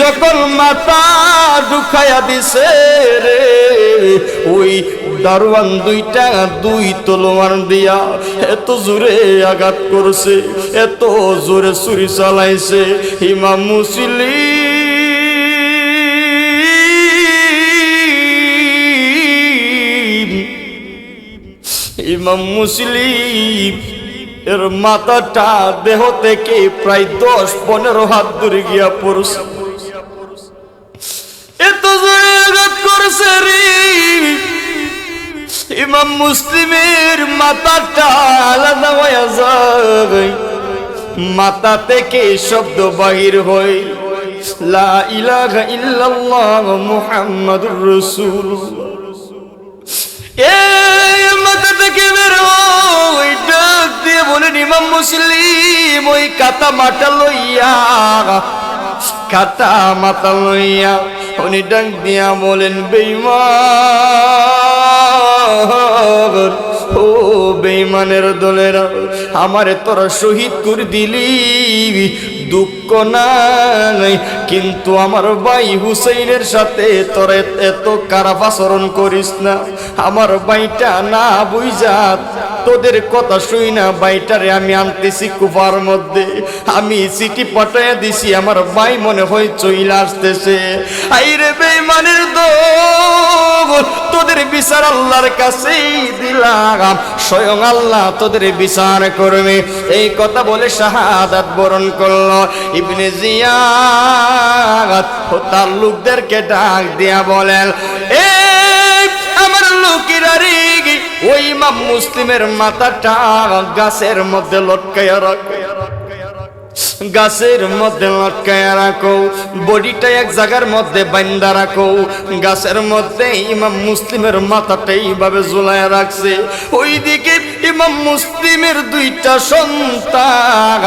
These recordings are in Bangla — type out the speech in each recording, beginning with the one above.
যখন মাথা ঢুকাইয়া দিছে রে, ওই দারোয়ান দুই তলোয়ার দিয়া এত জোরে আঘাত করছে, এত জোরে ছুরি চালাইছে। ইমাম মুসলিম এর মাথাটা দেহ থেকে প্রায় 10-15 হাত দূরে গিয়া পড়ছে। এত জোরে আঘাত করছে রে, ইমাম মুসলিমের মাথাটা আলাদা হয়ে যায়, মাথা থেকে শব্দ বাহির হয়, লা ইলাহা ইল্লাল্লাহ মুহাম্মাদুর রাসূলুল্লাহ। এই মাথা থেকে বের হয়, ডাক দিয়ে বলেন ইমাম মুসলিম ওই কাটা মাথা লইয়া উনি ডাক দিয়া বলেন, বেঈমান, ও বেঈমানের দলেরা, আমারে তোরা শহীদ করে দিলি, দুঃখ নাই, কিন্তু আমার ভাই হুসাইনের সাথে তোরা এত খারাপ আচরণ করিস না। আমার ভাইটা না বুঝা তোদের কথা শুই না, ভাইটারে আমি আনতেছি কুফার মধ্যে, আমি চিঠি পাঠাইয়া দিছি, আমার ভাই মনে হয় চইলা আসতেছে। আইরে বেঈমানের দল, তোদের বিচার আল্লাহর কাছেই দিলাম, স্বয়ং আল্লাহ তোদের বিচার করবে। এই কথা বলে শাহাদাত বরণ করল ইবনে জিয়াদ। তার লোকদেরকে ডাক দিয়া বলেন, এই আমার লোকেরা রে, ওই ইমাম মুসলিমের মাথাটা গাছের মধ্যে লটকাইয়া রাখো, গাছের মধ্যে লটকাইয়া রাখো, বডিটা এক জায়গার মধ্যে বান্ধা রাখো। গাছের মধ্যে ইমাম মুসলিমের মাথাটা এইভাবে ঝুলাইয়া রাখছে। ওইদিকে ইমাম মুসলিমের 2টা সন্তান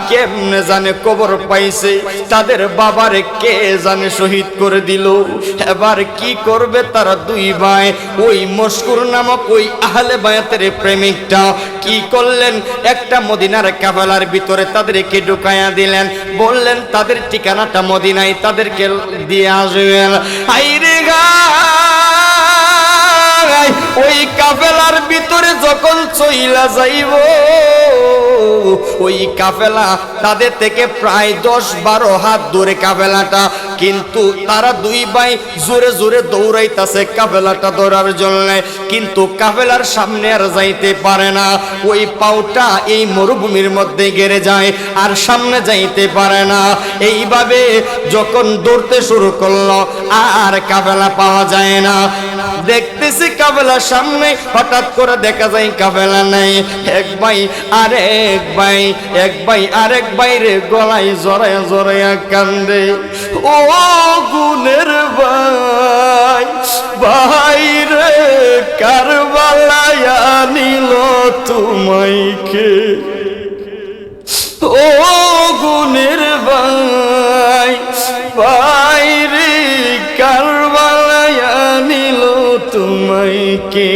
কেমনে জানে কবর পাইছে, তাদের বাবারে কে জানে শহীদ করে দিল। এবার কি করবে তারা 2 ভাই? ওই মশকুর নামক ওই আহলে বায়াতের প্রেমিকটা কি করলেন, একটা মদিনার কাফেলার ভিতরে তাদেরকে ঢুকাইয়া দিলেন, বললেন তাদের ঠিকানাটা মদিনায়, তাদেরকে দিয়ে আসবেন। আইরে গায়, ওই কাফেলার ভিতরে যখন চইলা যাইব, ওই কাফেলা তাদের থেকে প্রায় 10-12 হাত দূরে কাফেলাটা, কিন্তু তারা 2 ভাই জোরে জোরে দৌড়াইতেছে কাফেলাটা ধরার জন্য, কিন্তু কাফেলার সামনে আর যাইতে পারে না। ওই পাউটা এই মরুভূমির মধ্যে গেড়ে যায়, আর সামনে যাইতে পারে না। এইভাবে যখন দৌড়তে শুরু করলো, আর কাফেলা পাওয়া যায় না। দেখতেছি কাফেলার সামনে, হঠাৎ করে দেখা যায় কাফেলা নাই। এক ভাই আরেক ভাই, এক ভাই আরেক ভাইরে গলায় জড়াইয়া জড়াইয়া কান্দে, ও গুণের ভাই, ভাই রে কারবালায় আনিল তোমাইকে, ও গুণের ভাই, ভাই রে কারবালায় আনিল তোমাইকে।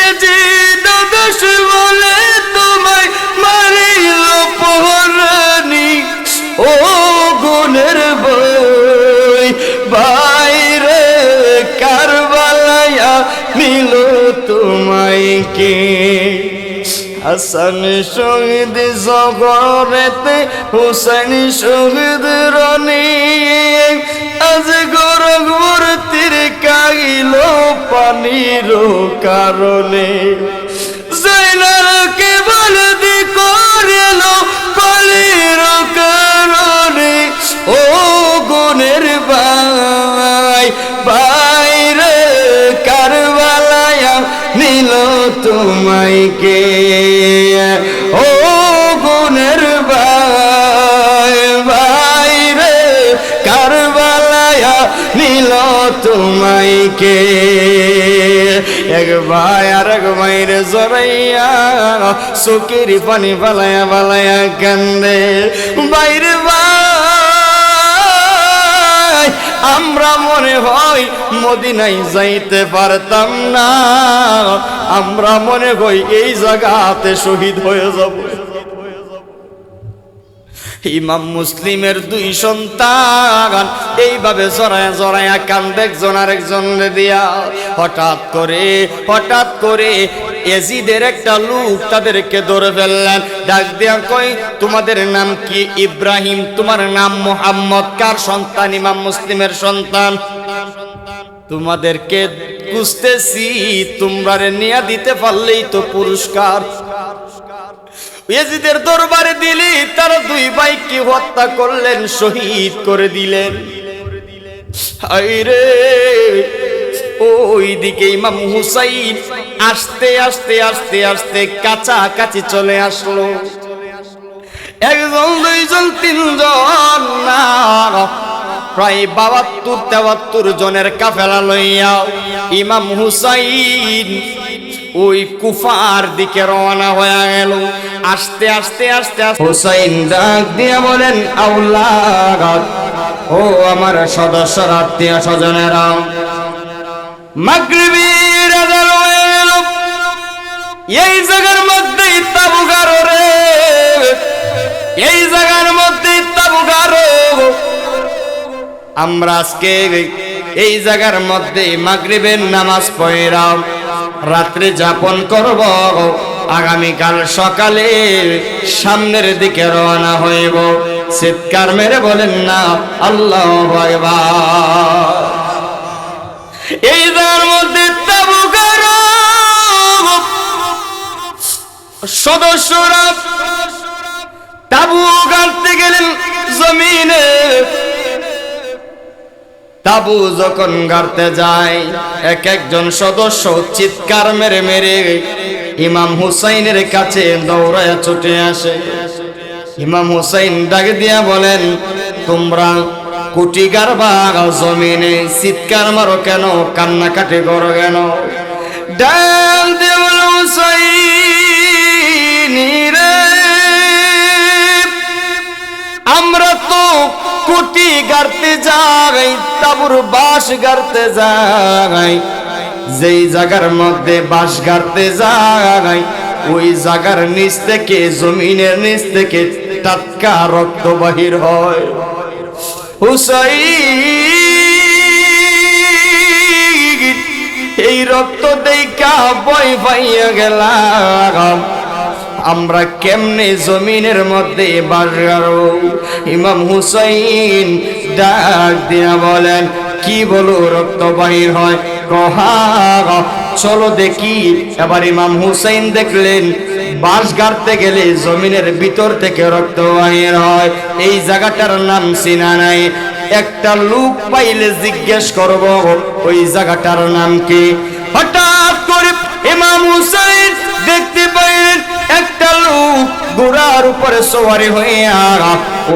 এ যে দাদাস বলে তোমায় মারিল পহরানি, ও গুণের ভাই, ভাই রে কারবালায় আনিল তোমাইকে। হাসান শহীদ জগরেতে, হুসাইন শহীদ রনি, আজ গোরখপুর কাইল পানির কারণে, জৈনারকে বলদি করেল পানির কারণে, ও গুণের ভাই, ভাই রে কারবালায় নিল তোমাইকে, ও গুণের ভাই, ভাই রে কারবালায় নিল তোমাইকে। এক ভাই আর এক ভাইরে জড়াইয়া চোখের পানি বালায়া বালায়া কান্দে, বাইরে ভাই আমরা মনে হয় মদিনায় যাইতে পারতাম না, আমরা মনে হয় এই জায়গাতে শহীদ হয়ে যাব। ইমাম মুসলিমের দুই সন্তান এইভাবে জড়ায়া জড়ায়া কান্দে একজন আরেকজনকে দিয়া। হঠাৎ করে এজিদের একটা লোক তাদেরকে ধরে ফেললেন, ডাক দিয়া কই, তোমাদের নাম কি? ইব্রাহিম। তোমার নাম মুহাম্মদ। কার সন্তান? ইমাম মুসলিমের সন্তান। তোমাদেরকে খুঁজতেছি, তোমরা নিয়ে দিতে পারলেই তো পুরস্কার। ইয়াজিদের দরবারে দিলি, তারা দুই ভাইকে হত্যা করলেন, শহীদ করে দিলেন। হায়রে, ওইদিকে ইমাম হুসাইন আস্তে আস্তে আস্তে আস্তে কাছাকাছি চলে আসলো। একজন, দুইজন, তিনজন না, প্রায় 72-73 জনের কাফেলা লইয়া ইমাম হুসাইন ওই কুফার দিকে রওনা হয়ে গেল। আস্তে আস্তে আস্তে আস্তে হুসাইন ডাক দিয়া বলেন, আওলাদ, ও আমার সদস্যরা, আত্মীয় স্বজনেরা, মাগরিবের আযান হয়ে গেল। এই জায়গার মধ্যেই তাবু গাড়ো রে, এই জায়গার মধ্যেই তাবু গাড়ো। আমরা আজকে এই জায়গার মধ্যে মাগরিবের নামাজ পড়া রাত্রে যাপন করব। আগামীকাল সকালে সামনের দিকে রওনা হইব। চিৎকার মেরে বলেন না আল্লাহু আকবার। এই জায়গার মধ্যে তাবু গাড়ো, সদস্যরা তাবু গাড়তে গেলেন জমিনে। তাবু যখন গাড়তে যায়, এক একজন সদস্য চিৎকার মেরে মেরে ইমাম হুসাইনের কাছে দৌড়ায় ছুটে আসে। ইমাম হুসাইন ডাক দিয়া বলেন, তোমরা কুটি গাড়বা জমিনে, চিৎকার মারো কেন, কান্নাকাটি করো কেন? ডাক দিয়ে বলে, হুসাইন রে, আমরা তো কুটি গাড়তে যাই, তাবুর বাঁশ গাড়তে যাই। যেই জায়গার মধ্যে বাঁশ গাড়তে যাই, ওই জায়গার নিচ থেকে, জমিনের নিচ থেকে টাটকা রক্ত বাহির হয়। হুসাইন এই রক্ত দেখা ভয় পাইয়া গেলাম, আমরা কেমনে জমিনের মধ্যে বাস গাড়ব? ইমাম হুসাইন ডাক দিয়া বলেন, কি বলো রক্ত বাহির হয়? কহা, চলো দেখি। এবার ইমাম হুসাইন দেখলেন বাঁশ গাড়তে গেলে জমিনের ভিতর থেকে রক্ত বাহির হয়। এই জায়গাটার নাম চিনা নাই, একটা লোক পাইলে জিজ্ঞেস করব ওই জায়গাটার নাম কি। হঠাৎ করে ইমাম হুসাইন দেখতে পাইলেন একটা লোক ঘোড়ার উপরে সওয়ারি হইয়া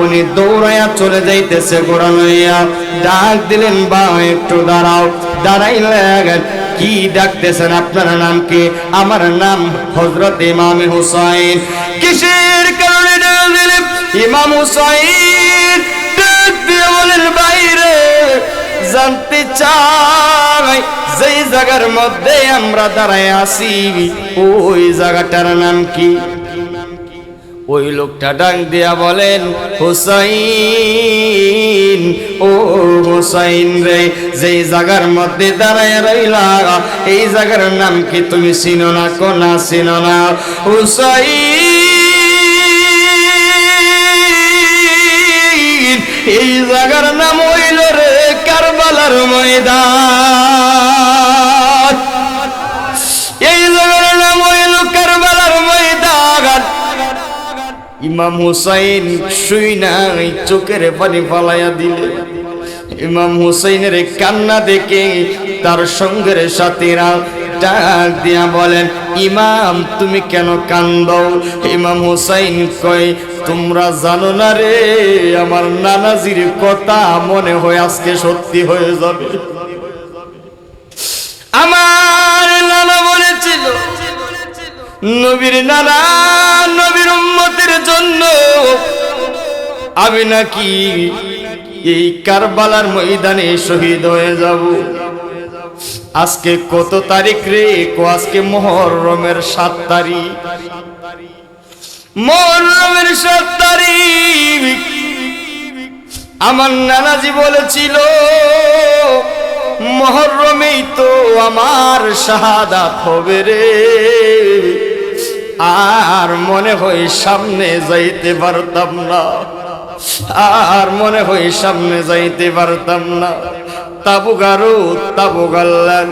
উনি দৌড়াইয়া চলে যাইতেছে ঘোড়া লইয়া। ডাক দিলেন, বা একটু দাঁড়াও। দাঁড়াইলেন, কি ডাকতেছেন? আপনার নাম কি? আমার নাম হযরত ইমাম হুসাইন। কিসের কারণে ডাক দিলেন? ইমাম হুসাইন ডাক দিয়ে বলেন, বাইরে জানতে চাই যেই জায়গার মধ্যে আমরা দাঁড়ায় আছি ওই জায়গাটার নাম কি? ওই লোকটা ডাক দিয়া বলেন, হুসাইন, ও হুসাইন রে, যেই জায়গার মধ্যে দাঁড়ায় রইলা এই জায়গার নাম কি তুমি চিনো না? কোনা চিনো না? হুসাইন এই জায়গার নাম হইল রে কারবালার ময়দান। এই জায়গার নাম হইল কারবালার ময়দান। ইমাম হুসাইন শুই নাই, চোখের পানি ফালাইয়া দিলে। ইমাম হুসাইনের কান্না দেখে তার সঙ্গের সাথীরা ডাক দিয়া বলেন, ইমাম তুমি কেন কান্দো? ইমাম হুসাইন কয়, তোমরা জানো না রে, আমার নানাজির কথা মনে হয় আজকে সত্যি হয়ে যাবে। আমার নানা বলেছিল, নবীর নানা নবীর উম্মতের জন্য আমি নাকি এই কারবালার ময়দানে শহীদ হয়ে যাব। আজকে কত তারিখ রে? আজকে মুহররমের 7 তারিখ। মুহররমের ৭ তারিখ আমার নানাজি বলেছিল, মুহররমেই তো আমার শাহাদাত হবে রে। আর মনে হয় সামনে যাইতে পারতাম না, আর মনে হয় সামনে যাইতে পারতাম না। তাবু গাড়লেন,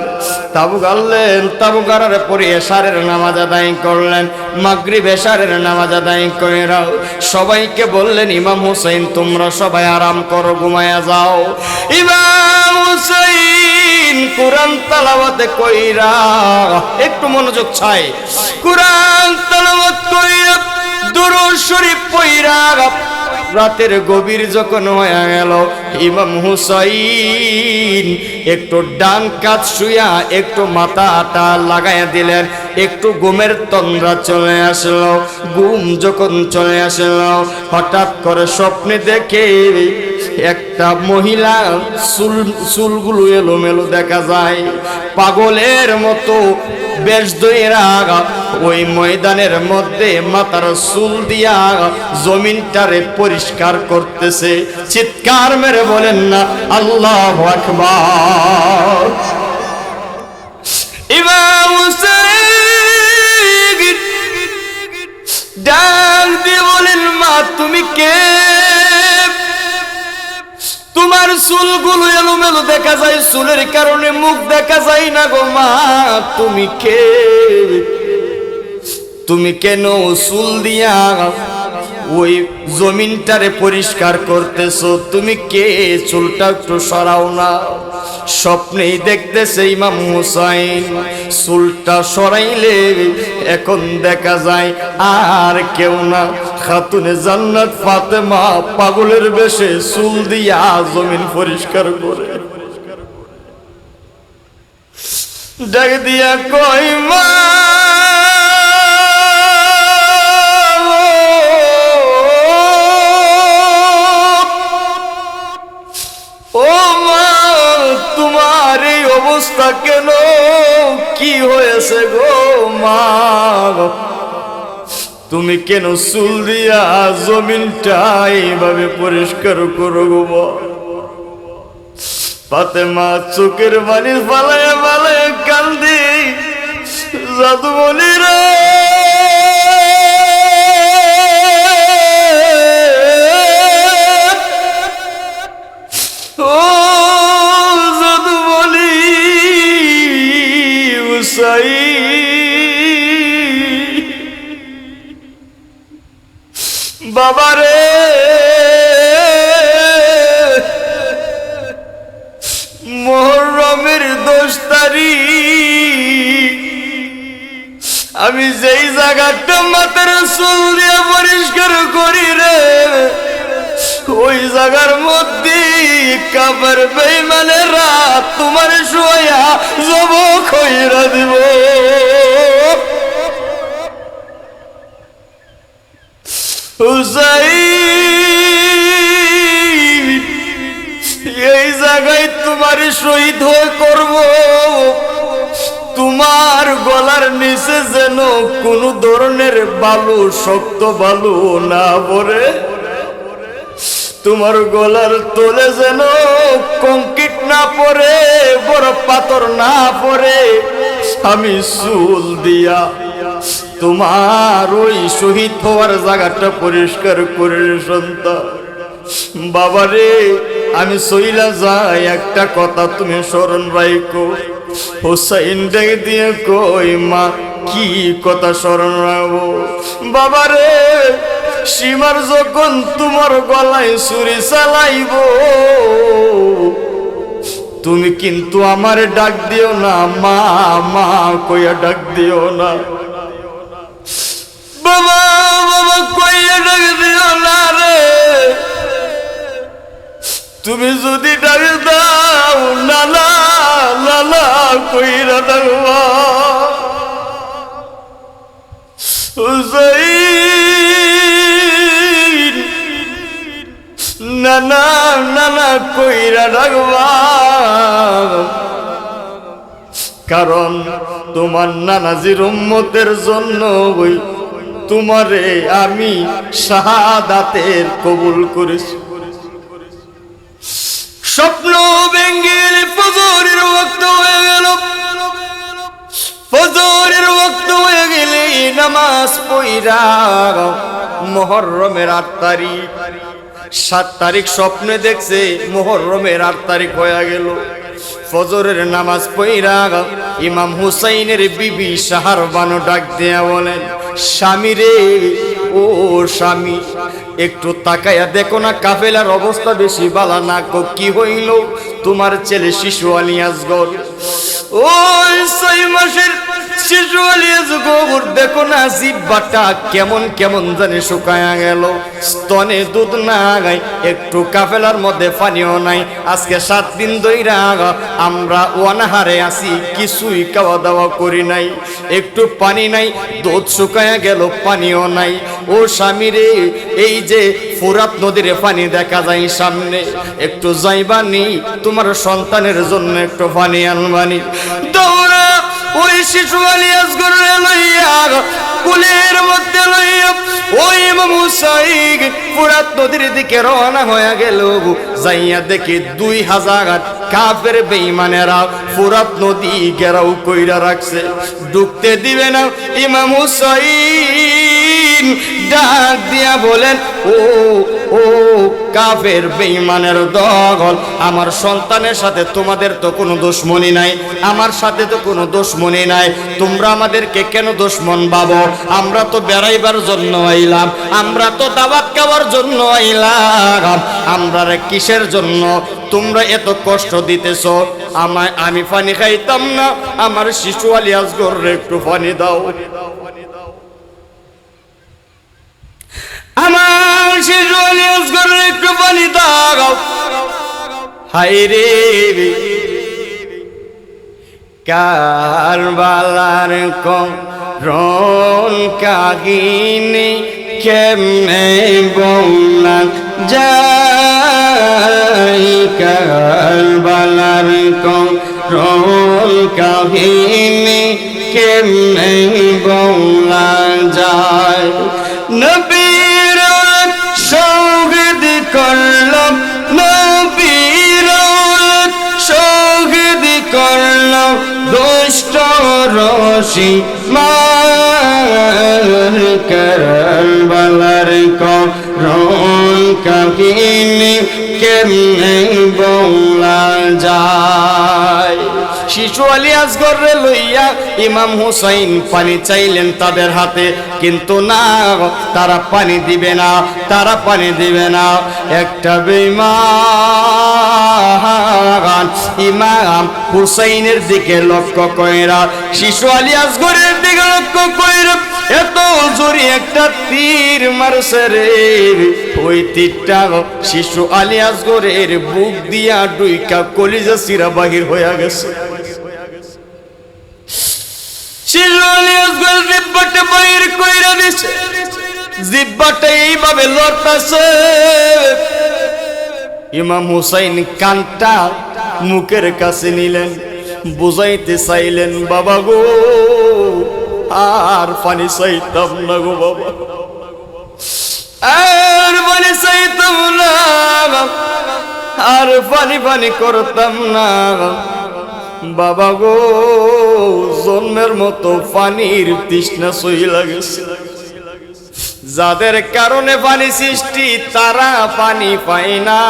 তাবু গাড়ার পরে এশারের নামাজ আদায় করলেন। মাগরিব এশারের নামাজ আদায় কইরা সবাইকে বললেন, ইমাম হুসাইন তোমরা সবাই আরাম করো, ঘুমায়া যাও। ইমাম হুসাইন কুরআন তেলাওয়াত কইরা, একটু মনোযোগ চাই, কুরআন তেলাওয়াত কইরা দুরূদ শরীফ পড়া রাতের গভীর যখন হয়ে গেল, ইমাম হুসাইন একটু ডান কাত শুয়া একটু মাথাটা লাগাইয়া দিলেন। একটু ঘুমের তন্দ্রা চলে আসলো। ঘুম যখন চলে আসলো, হঠাৎ করে স্বপ্নে দেখে একটা মহিলা চুলগুলো এলোমেলো দেখা যায়, পাগলের মতো বেশ দইরা ওই ময়দানের মধ্যে মাথার চুল দিয়া জমিনটারে পরিষ্কার করতেছে। চিৎকার মেরে বলেন না আল্লাহু আকবার। ইমাম হুসাইন ডাক দিয়ে বলেন, মা তুমি কে? তোমার চুলগুলো এলোমেলো দেখা যায়, চুলের কারণে মুখ দেখা যায় না গো মা, তুমি কে? তুমি কেন চুল দিয়া ওই জমিনটারে পরিষ্কার করতেছো? তুমি কে? চুলটা একটু সরাও না। স্বপ্নেই দেখতেছে ইমাম হুসাইন চুলটা সরাইলে এখন দেখা যায় আর কেউ না, খাতুনে জান্নাত ফাতেমা পাগলের বেশে চুল দিয়া জমিন পরিষ্কার করে। ডাক দিয়া কই, মা ও মা, তোমার এই অবস্থা কেন? কি হয়েছে গো মা? তুমি কেন চুল দিয়া জমিনটা এইভাবে পরিষ্কার করো গো মা? ফাতেমা চোখের পানি ফালায়া ফালায়া কান্দি, জাদুমণি রে ও জাদুমণি হুসাইন, বাবারে মুহররমের 10 তারিখ আমি যেই জায়গাটা মাথার চুল দিয়ে পরিষ্কার করি রে, ওই জায়গার মধ্যে কাফের বেঈমানেরা তোমার শোয়া জবক কইরা দিব। হুসাইন এই জায়গায় তোমার শহীদ হয়ে করব, তোমার গলার নিচে যেন কোনো ধরনের বালু, শক্ত বালু না পড়ে, তোমার গলার তলে যেন কংক্রিট না পড়ে, বড় পাথর না পড়ে, আমি চুল দিয়া তোমার ওই শহীদ হওয়ার জায়গাটা পরিষ্কার করে সন্তান। বাবারে আমি সইলা যাই, একটা কথা তুমি স্মরণ রাখো। হুসাইন ডেকে দিয়ে কই, মা কি কথা স্মরণ রাখবো? বাবারে সীমার যখন তোমার গলায় ছুরি চালাইব, তুমি কিন্তু আমার ডাক দিও না, মা মা কইয়া ডাক দিও না। বাবা বাবা কইয়া ডাক দিও না রে, তুমি যদি ডাক দাও নানা নানা কইরা ডাকবা। হুসাইন নানা নানা কইরা ডাকবা, কারণ তোমার নানাজির উম্মতের জন্য তোমারে আমি শাহাদাতের কবুল করেছি। স্বপ্ন ভেঙ্গের ফজরের ওয়াক্ত হয়ে গেল। ফজরের ওয়াক্ত হয়ে গেলে নামাজ পড়া মুহররমের 8 তারিখ। 7 তারিখ স্বপ্নে দেখছে মুহররমের 8 তারিখ হয়ে গেল। ফজরের নামাজ পড়া ইমাম হুসাইনের বিবি শাহরবানু ডাক দিয়া বলেন, স্বামী রে, ও স্বামী, একটু তাকায়া দেখো না কাফেলার অবস্থা বেশি ভালো না। কি হইল? তোমার ছেলে শিশু আলী আসগর, ওই 6 মাসের শিশু আলী আসগর, দেখো না জিহ্বাটা কেমন কেমন জানি শুকায়া গেল, স্তনে দুধ নাই, একটু কাফেলার মধ্যে পানিও নাই। আজকে 7 দিন ধইরা আমরা অনাহারে আছি, কিছুই খাওয়া দাওয়া করি নাই, একটু পানি নাই, দুধ শুকায়া গেল, পানিও নাই। ও স্বামী রে, এই যে ফুরাত নদীর পানি দেখা যায় সামনে, একটু যাইবানি, তোমার সন্তানের জন্য একটু পানি আনবানি। দৌড়া ওই শিশু আলী আসগরে লইয়া কুলের মধ্যে লইয়া ওই ইমাম হুসাইন ফুরাত নদীর দিকে রওনা হয়ে গেল। যাইয়া দেখে 2000 কাফের বেঈমানেরা ফুরাত নদী ঘেরাও কইরা রাখছে, ঢুকতে দিবে না। ইমাম হুসাইন ডাক দিয়া বলেন, ও ও কাফের বেঈমানের দল, আমার সন্তানের সাথে তোমাদের তো কোনো দুশমনি নাই, আমার সাথে তো কোনো দুশমনি নাই, তোমরা আমাদেরকে কেন দুশমন ভাবো? আমরা তো বেড়াইবার জন্য আইলাম, আমরা তো দাওয়াত খাওয়ার জন্য আইলাম, আমরা কিসের জন্য তোমরা এত কষ্ট দিতেছ? আমি পানি খাইতাম না, আমার শিশু আলী আসগরে একটু পানি দাও, আমার শিশু আলী আসগরে একটু পানি দাও। হায় রে, কারবালার করুণ কাহিনী কেমনে বলা যায়, কারবালার করুণ কাহিনী কেমনে বলা যায়। নবীর শহীদ করলাম, নবীর শহীদ করলাম, দুষ্ট রশি মার, কারবালার করুণ কাহিনী কেমনে বলা যায়। শিশু আলী আসগরে লইয়া ইমাম হুসাইন পানি চাইলেন তাদের হাতে, কিন্তু না, তারা পানি দিবে না, তারা পানি দিবে না। একটা বেঈমান ইমাম হুসাইনের দিকে লক্ষ্য কইরা, শিশু আলী আসগরের দিকে লক্ষ্য কইরা এত জোরে একটা তীর মারছে রে, ওই তীরটা শিশু আলী আসগরের বুক দিয়া ডুইকা কলিজা চিরা বাহির হইয়া গেছে। শিশু আলী আসগর জিহ্বাটা বাহির কইরা দিছে, জিহ্বাটা এইভাবে লড়তাছে। ইমাম হুসাইন কানটা মুখের কাছে নিলেন, বুঝাইতে চাইলেন, বাবা গো, আর পানি চাইতাম না গো বাবা, আর পানি চাইতাম না, আর পানি পানি করতাম না বাবা গো, জন্মের মতো পানির তৃষ্ণা সইলা গেছে। যাদের কারণে পানি সৃষ্টি তারা পানি পায় না,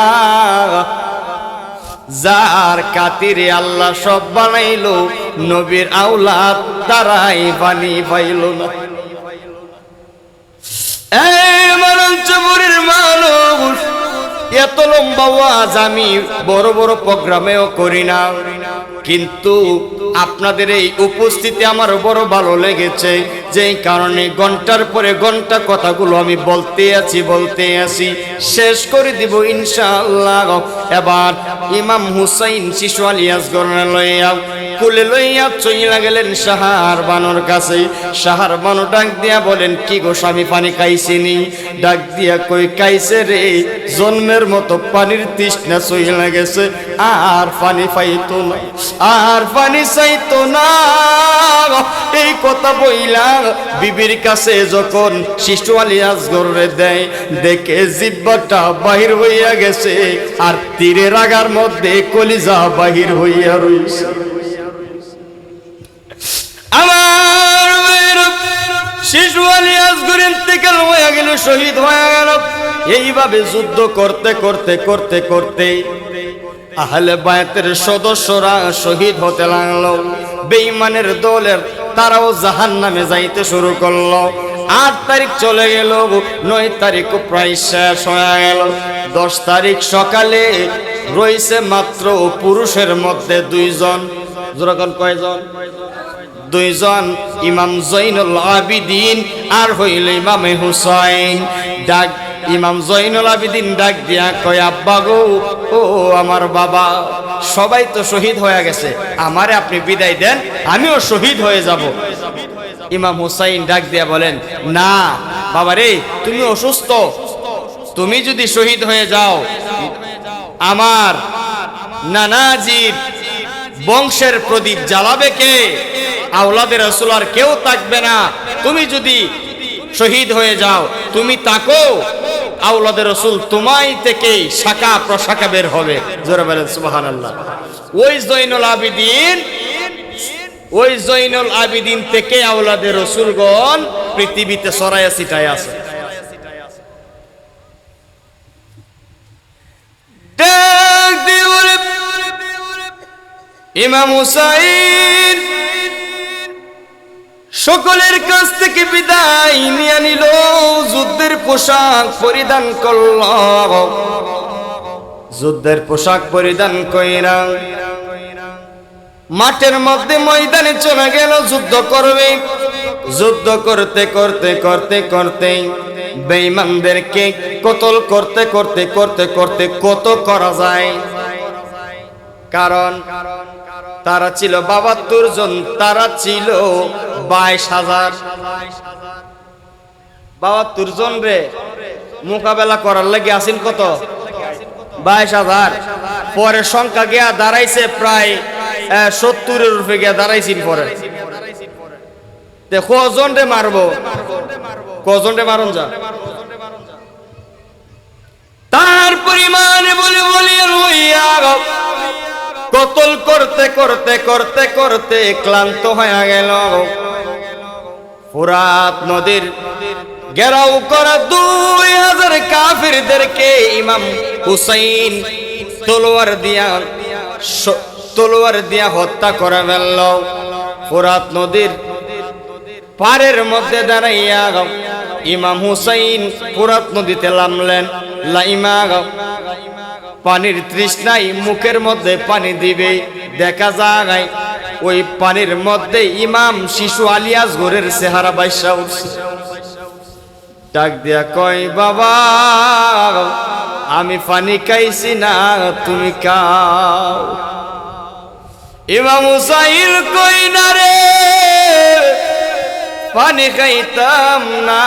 যার খাতিরে আল্লাহ সব বানাইলো নবীর আওলাদ তারাই পানি পাইল না। মানুষ এত লম্বা ওয়াজ আমি বড় বড় প্রোগ্রামেও করি না, কিন্তু আপনাদের এই উপস্থিতি আমার বড় ভালো লেগেছে, যেই কারণে ঘন্টার পরে ঘন্টা কথাগুলো আমি বলতে আছি, শেষ করে দিব ইনশাআল্লাহ। এবার ইমাম হুসাইন শিশু আলী আসগর লইয়া কুলে লইয়া চইলা গেলেন সাহার বানর কাছে। সাহার বানর ডাক দিয়া বলেন, কি গো স্বামী, পানি খাইছিনি? ডাক দিয়া কই, খাইছে রে, জন্মের মতো পানির তৃষ্ণা চইলা গেছে, আর পানি পাইতো না, আর পানি চাইতো না। এই কথা বইলা বিবির কাছে যখন শিশু আলী আসগরে দেয়, দেখে জিহ্বাটা বাহির হইয়া গেছে, আর তীরের আগার মধ্যে কলিজা বাহির হইয়া রইছে। আমার শিশু আলী আসগর ইন্তেকাল হয়ে গেল, শহীদ হয়ে গেল। এইভাবে যুদ্ধ করতে করতে করতে করতে আহলে বায়তের সদস্যরা শহীদ হতে লাগলো। বেঈমানের দলের তারাও জাহান্নামে যাইতে শুরু করলো। 8 তারিখ চলে গেল, 9 তারিখ প্রায় শেষ হয়ে গেল। 10 তারিখ সকালে রয়েছে মাত্র পুরুষের মধ্যে 2 জন। যখন কয়জন? 2 জন, ইমাম জৈনুল আবিদিন আর হইল ইমাম হুসাইন। ডাক ইমাম জৈনুল আবিদিন ডাক দিয়া কয়, আব্বা গো, ও আমার বাবা, সবাই তো শহীদ হয়ে গেছে, আমারে আপনি বিদায় দেন, আমিও শহীদ হয়ে যাব। ইমাম হুসাইন ডাক দিয়া বলেন, না বাবা রে, তুমি অসুস্থ, তুমি যদি শহীদ হয়ে যাও আমার নানাজির বংশের প্রদীপ জ্বালাবে কে? আওলাদের রাসূল আর কেউ থাকবে না। তুমি যদি শহীদ হয়ে যাও, তুমি তাকো, আওলাদের রাসূল তোমাই থেকে শাখা প্রশাখা বের হবে। জোরে বলেন সুবহানাল্লাহ। ওই জৈনুল আবিদিন থেকে আওলাদের রাসূলগণ পৃথিবীতে ছড়ায়া ছিটায় আছে। ইমাম হুসাইন সকলের কাছ থেকে বিদায় নিয়ে নিল, যুদ্ধের পোশাক পরিধান করল। যুদ্ধের পোশাক পরিধান কইরা মাঠের মধ্যে ময়দানে চলে গেল, যুদ্ধ করবে। যুদ্ধ করতে করতে করতে করতে বেঈমানদেরকে কতল করতে করতে করতে করতে কত করা যায়। কারণ তারা ছিল 72 জন, তারা ছিল 22,000। 72 জন রে মোকাবেলা করার লাগি আসেন কত? 22,000। পরে সংখ্যা গিয়া দাঁড়াইছে প্রায় 70-এর উপরে গিয়া দাঁড়াইছেন। পরে কজন রে মারবো, কজন রে মারন যা, তার পরিমাণে বলে বলিয়া রইয়া কতল করতে করতে করতে করতে ক্লান্ত হয়ে গেল। ফুরাত নদীর ঘেরাও করা 2000 কাফিরদেরকে ইমাম হুসাইন তলোয়ার দিয়া হত্যা করে ফেলল। ফুরাত নদীর পাড়ের মধ্যে দাঁড়াইয়া ইমাম হুসাইন ফুরাত নদীতে নামলেন। লাইমা পানির তৃষ্ণায় মুখের মধ্যে পানি দিবে, দেখা যায় ওই পানির মধ্যে ইমাম শিশু আলী আসগরের চেহারা বাইসা উঠছে। ডাক দিয়া কয়, বাবা আমি পানি খাইছি না, তুমি খাও। ইমাম হুসাইন কই, না রে পানি খাইতাম না,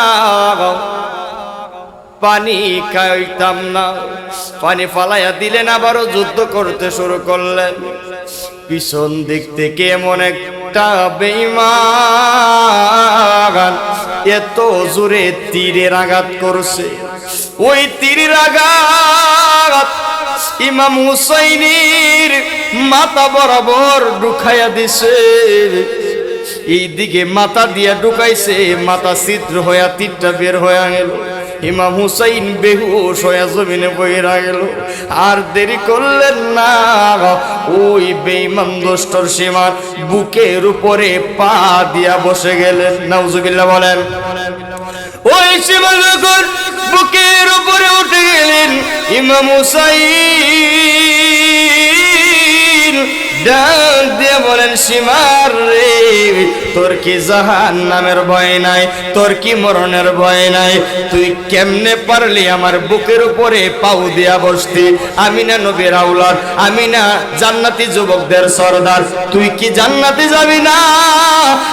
পানি খাইতাম না। পানি ফালাইয়া দিলেন, আবারও যুদ্ধ করতে শুরু করলেন। পিছন দিক থেকে এমন একটা বেঈমান এত জোরে তীরের আঘাত করছে, ওই তীরের আঘাত ইমাম হুসাইনের মাথা বরাবর ঢুকাইয়া দিছে। এইদিকে মাথা দিয়া ঢুকাইছে, মাথা ছিদ্র হইয়া তীরটা বের হইয়া গেল। ইমাম হুসাইন বেহুশ হইয়া জমিনে বইরা গেল। আর দেরি করলেন না, ওই বেঈমান দুষ্টর সীমার বুকের উপরে পা দিয়া বসে গেলেন। নাউজুবিল্লাহ বলেন। ওই সীমা যখন বুকের উপরে উঠে গেলেন, ইমাম হুসাইন ডাক দিয়ে বলেন, সীমার রে, তোর কি জাহান্নামের ভয় নাই, তোর কি মরণের ভয় নাই? তুই কেমনে পারলি আমার বুকের উপরে পাউ দিয়া বসতি? আমি না নবীর আওলাদ, আমি না জান্নাতি যুবকদের সরদার, তুই কি জান্নাতে যাবি না?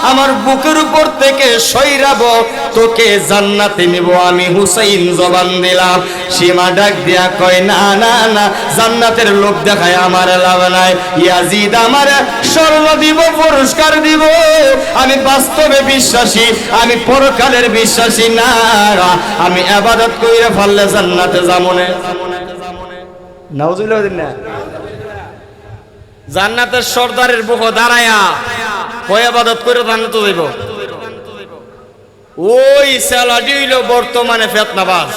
আমার বুকের উপর থেকে সইরাব, তোকে জান্নাতে নিব আমি হুসাইন জবান দিলাম। সীমা ডাক দিয়া কয় না না না, জান্নাতের লোক দেখায় আমার লাভ নাই। ইয়াজিদ আমার স্বর্ণ দিব, পুরস্কার দিব, আমি বাস্তবে বিশ্বাসী, আমি পরকালের বিশ্বাসী না। আমি ইবাদত কইরা ফেললে জান্নাতে যাবো না। নাউজুবিল্লাহ না, জান্নাতের সর্দারের বুকে দাঁড়ায়া কয় ইবাদত করে জান্নাতে যাইব? ওই সালাডি হইল বর্তমানে ফিতনাবাজ,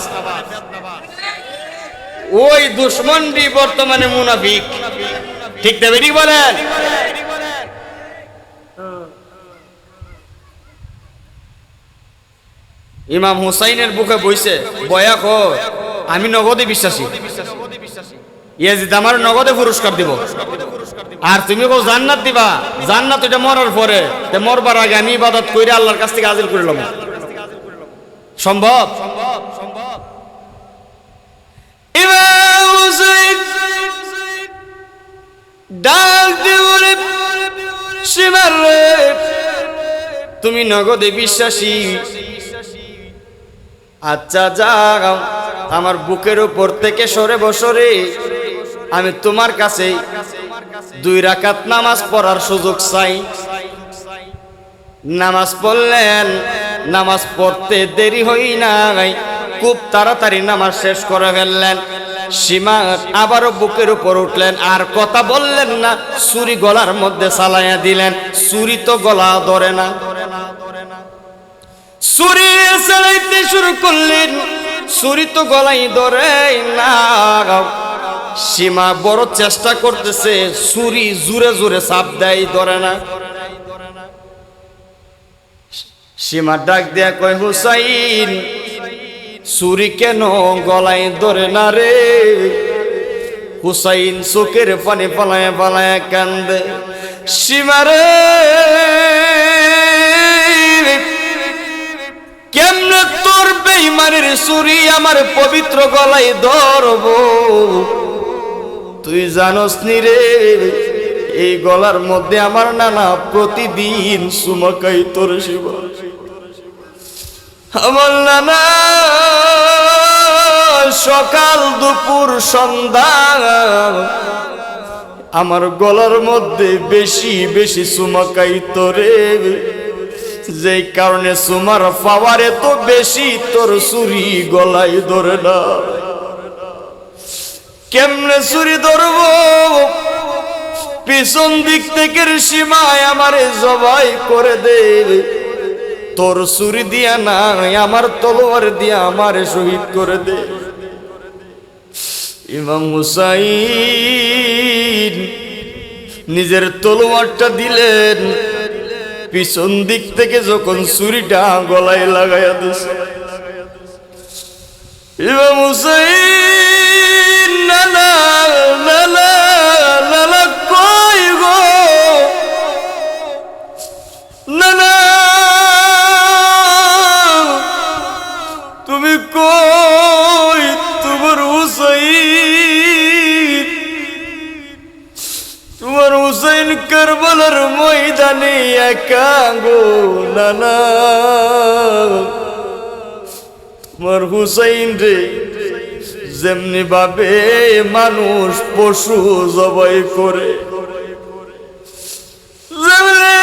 ওই দুশমনটি বর্তমানে মুনাফিক। ঠিক না বেটি বলেন? ইমাম হুসাইনের বুকে বইছে, বয়া কয় আমি নগদে বিশ্বাসী, ইয়াজিদ আমার নগদে পুরস্কার দিব। আর তুমি কো জান্নাত দিবা, জান্নাত এটা মরার পরে, তে মরবার আগে আমি ইবাদত কইরা আল্লাহর কাছ থেকে হাজির করিলাম। সম্ভব? ইমাম হুসাইন ডাক দিয়ে বলে, সীমার রে, তুমি নগদে বিশ্বাসী? আচ্ছা যাও, আমার বুকের উপর থেকে সরে বসরে, আমি তোমার কাছে 2 রাকাত নামাজ পড়ার সুযোগ চাই। নামাজ পড়লেন, নামাজ পড়তে দেরি হই নাই, খুব তাড়াতাড়ি নামাজ শেষ করে ফেললেন। সীমা আবারও বুকের উপর উঠলেন, আর কথা বললেন না, ছুরি গলার মধ্যে চালাইয়া দিলেন। ছুরি তো গলা ধরে না, ছুরি চালাইতে শুরু করলেন, ছুরি তো গলাই ধরে না। সীমা বড় চেষ্টা করতেছে, ছুরি জোরে জোরে চাপ দেয়, ধরে না। সীমা ডাক দেয়া কয়, হুসাইন ছুরি কেন গলায় ধরে না রে? হুসাইন চোখের পানি পালায় পালায় কান্দে। সীমা রে, কেমনে তোর বেঈমানের ছুরি আমার পবিত্র গলায় ধরব? তুই জানোস নি রে, এই গলার মধ্যে আমার নানা প্রতিদিন সুমাকাই তোর শিবা। আমার নানা সকাল দুপুর সন্ধ্যা আমার গলার মধ্যে বেশি বেশি সুমাকাই তোরে, যেই কারণে সুমার পাওয়ারে তো বেশি, তোর ছুরি গলায় ধরে না। কেমনে ছুরি ধরব? পিছন দিক থেকে সীমায় আমারে জবাই করে দে, তোর ছুরি দিয়া না, আমার তলোয়ার দিয়া আমারে শহীদ করে দে। ইমাম হুসাইন নিজের তলোয়ারটা দিলেন, পিছন দিক থেকে যখন ছুরিটা গলায় লাগাইয়া দিছে, ইমাম হুসাইন নানা নানা নানা কই গো নানা, তুমি কই? তোমার হুসাইন, তোমার হুসাইন কারবালার ময়দানে একা গো নানা। তোমার হুসাইন রে যেমনি ভাবে মানুষ পশু জবাই করে, যেমনি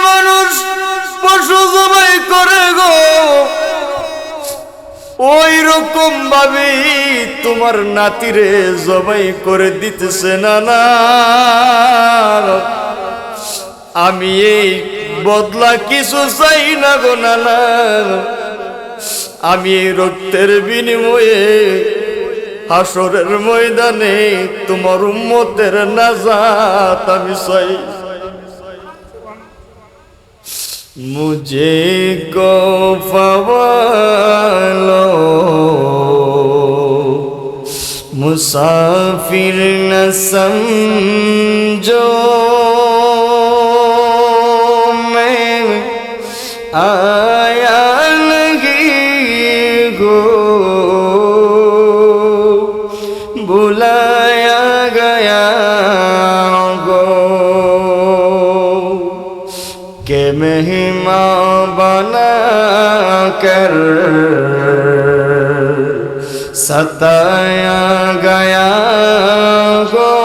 মানুষ পশু জবাই করে গো, ওই রকম ভাবে তোমার নাতিরে জবাই করে দিতেছে নানা। আমি এই বদলা কিছু চাই না গো নানা, আমি এই রক্তের বিনিময়ে হাসরের ময়দানে তোমার উম্মতের নাজাত আমি চাই। मुझे को फवालो मुसाफिर न समझो आया नहीं हो, बुलाया गया गो के मेहमान बना कर सताया गया गो।